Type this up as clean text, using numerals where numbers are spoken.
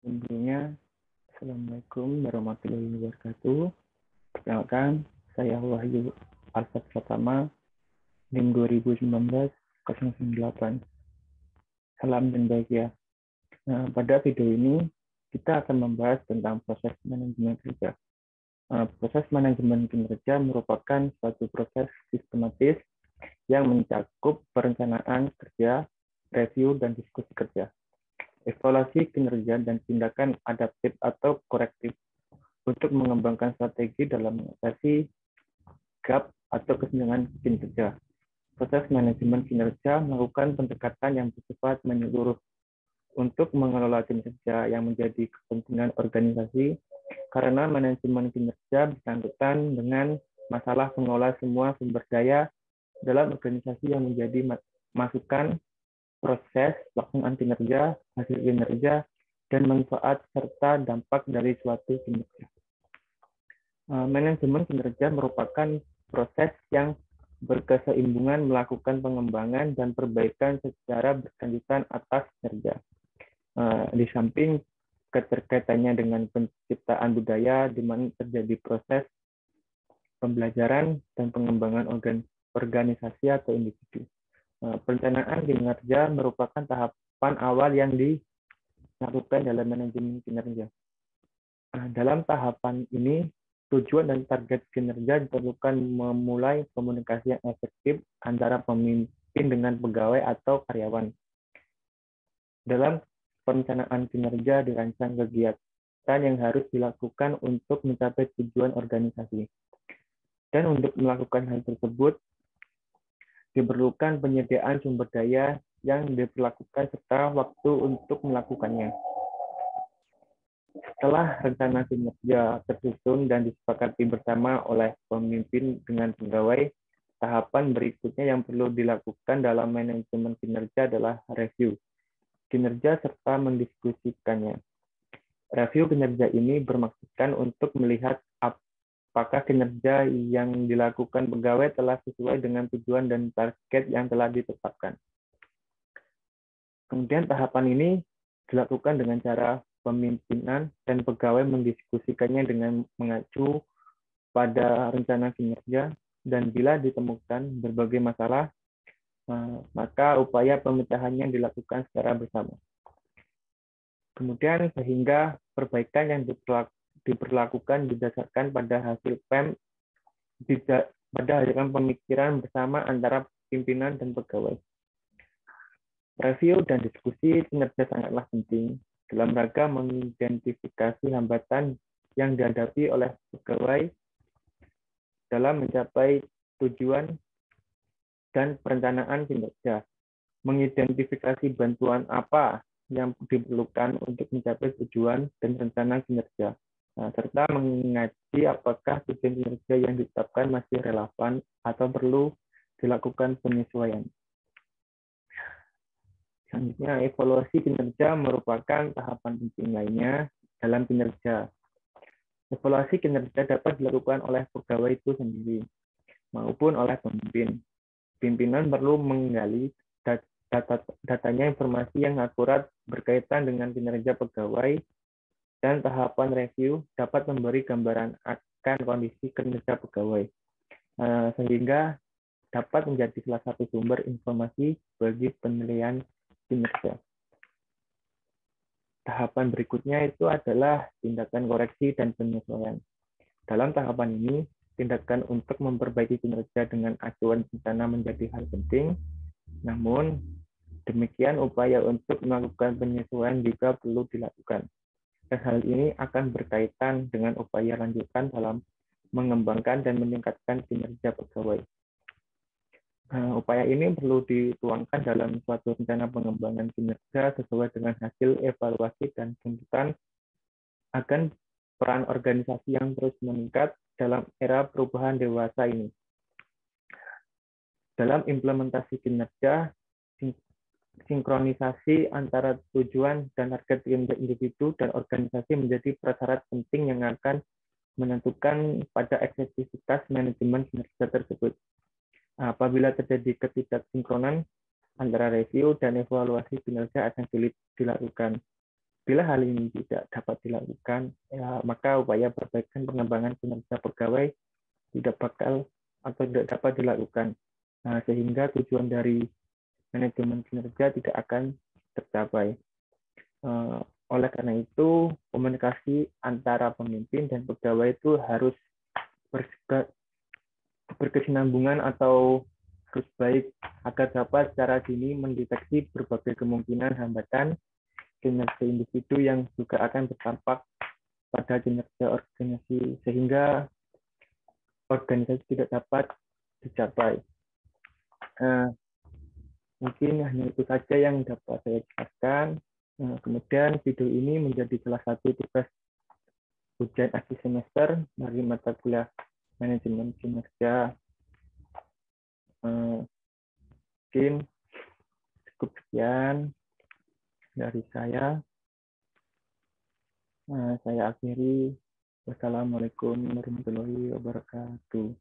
Sebelumnya, Assalamualaikum warahmatullahi wabarakatuh. Perkenalkan, saya Wahyu Alfat Pratama, NIM 2019-098. Salam dan bahagia. Nah, pada video ini, kita akan membahas tentang proses manajemen kerja. Proses manajemen kinerja merupakan suatu proses sistematis yang mencakup perencanaan kerja, review, dan diskusi kerja, evaluasi kinerja, dan tindakan adaptif atau korektif untuk mengembangkan strategi dalam mengatasi gap atau kesenjangan kinerja. Proses manajemen kinerja melakukan pendekatan yang bersifat menyeluruh untuk mengelola kinerja yang menjadi kepentingan organisasi, karena manajemen kinerja bersangkutan dengan masalah mengolah semua sumber daya dalam organisasi yang menjadi masukan, proses, pelaksanaan kinerja, hasil kinerja, dan manfaat serta dampak dari suatu kinerja. Manajemen kinerja merupakan proses yang berkeseimbangan melakukan pengembangan dan perbaikan secara berkelanjutan atas kinerja. Di samping keterkaitannya dengan penciptaan budaya, di mana terjadi proses pembelajaran dan pengembangan organisasi atau individu. Perencanaan kinerja merupakan tahapan awal yang dilakukan dalam manajemen kinerja. Dalam tahapan ini, tujuan dan target kinerja diperlukan memulai komunikasi yang efektif antara pemimpin dengan pegawai atau karyawan. Dalam perencanaan kinerja dirancang kegiatan yang harus dilakukan untuk mencapai tujuan organisasi. Dan untuk melakukan hal tersebut, diperlukan penyediaan sumber daya yang diperlakukan serta waktu untuk melakukannya. Setelah rencana kinerja tersusun dan disepakati bersama oleh pemimpin dengan pegawai, tahapan berikutnya yang perlu dilakukan dalam manajemen kinerja adalah review kinerja serta mendiskusikannya. Review kinerja ini bermaksudkan untuk melihat apakah kinerja yang dilakukan pegawai telah sesuai dengan tujuan dan target yang telah ditetapkan. Kemudian tahapan ini dilakukan dengan cara pemimpinan dan pegawai mendiskusikannya dengan mengacu pada rencana kinerja, dan bila ditemukan berbagai masalah, maka upaya pemecahannya dilakukan secara bersama. Kemudian sehingga perbaikan yang diperlakukan didasarkan pada hasil pada hasil pemikiran bersama antara pimpinan dan pegawai. Review dan diskusi kinerja sangatlah penting dalam rangka mengidentifikasi hambatan yang dihadapi oleh pegawai dalam mencapai tujuan dan perencanaan kinerja, mengidentifikasi bantuan apa yang diperlukan untuk mencapai tujuan dan rencana kinerja, serta mengaji apakah tujuan kinerja yang ditetapkan masih relevan atau perlu dilakukan penyesuaian. Selanjutnya, evaluasi kinerja merupakan tahapan penting lainnya dalam kinerja. Evaluasi kinerja dapat dilakukan oleh pegawai itu sendiri maupun oleh pemimpin. Pimpinan perlu menggali datanya informasi yang akurat berkaitan dengan kinerja pegawai, dan tahapan review dapat memberi gambaran akan kondisi kinerja pegawai, sehingga dapat menjadi salah satu sumber informasi bagi penilaian kinerja. Tahapan berikutnya itu adalah tindakan koreksi dan penyesuaian. Dalam tahapan ini, tindakan untuk memperbaiki kinerja dengan acuan rencana menjadi hal penting. Namun, demikian upaya untuk melakukan penyesuaian juga perlu dilakukan. Dan hal ini akan berkaitan dengan upaya lanjutan dalam mengembangkan dan meningkatkan kinerja pegawai. Upaya ini perlu dituangkan dalam suatu rencana pengembangan kinerja sesuai dengan hasil evaluasi dan tuntutan akan peran organisasi yang terus meningkat dalam era perubahan dewasa ini. Dalam implementasi kinerja, sinkronisasi antara tujuan dan target individu dan organisasi menjadi prasyarat penting yang akan menentukan pada efektivitas manajemen kinerja tersebut. Apabila terjadi ketidaksinkronan antara review dan evaluasi kinerja akan sulit dilakukan. Bila hal ini tidak dapat dilakukan, ya, maka upaya perbaikan pengembangan kinerja pegawai tidak bakal atau tidak dapat dilakukan. Nah, sehingga tujuan dari manajemen kinerja tidak akan tercapai. Oleh karena itu, komunikasi antara pemimpin dan pegawai itu harus berkesinambungan atau harus baik agar dapat secara dini mendeteksi berbagai kemungkinan hambatan kinerja individu yang juga akan berdampak pada kinerja organisasi sehingga organisasi tidak dapat dicapai. Mungkin hanya itu saja yang dapat saya jelaskan. Kemudian video ini menjadi salah satu tugas ujian akhir semester dari mata kuliah manajemen kinerja. Mungkin cukup sekian dari saya. Saya akhiri. Wassalamualaikum warahmatullahi wabarakatuh.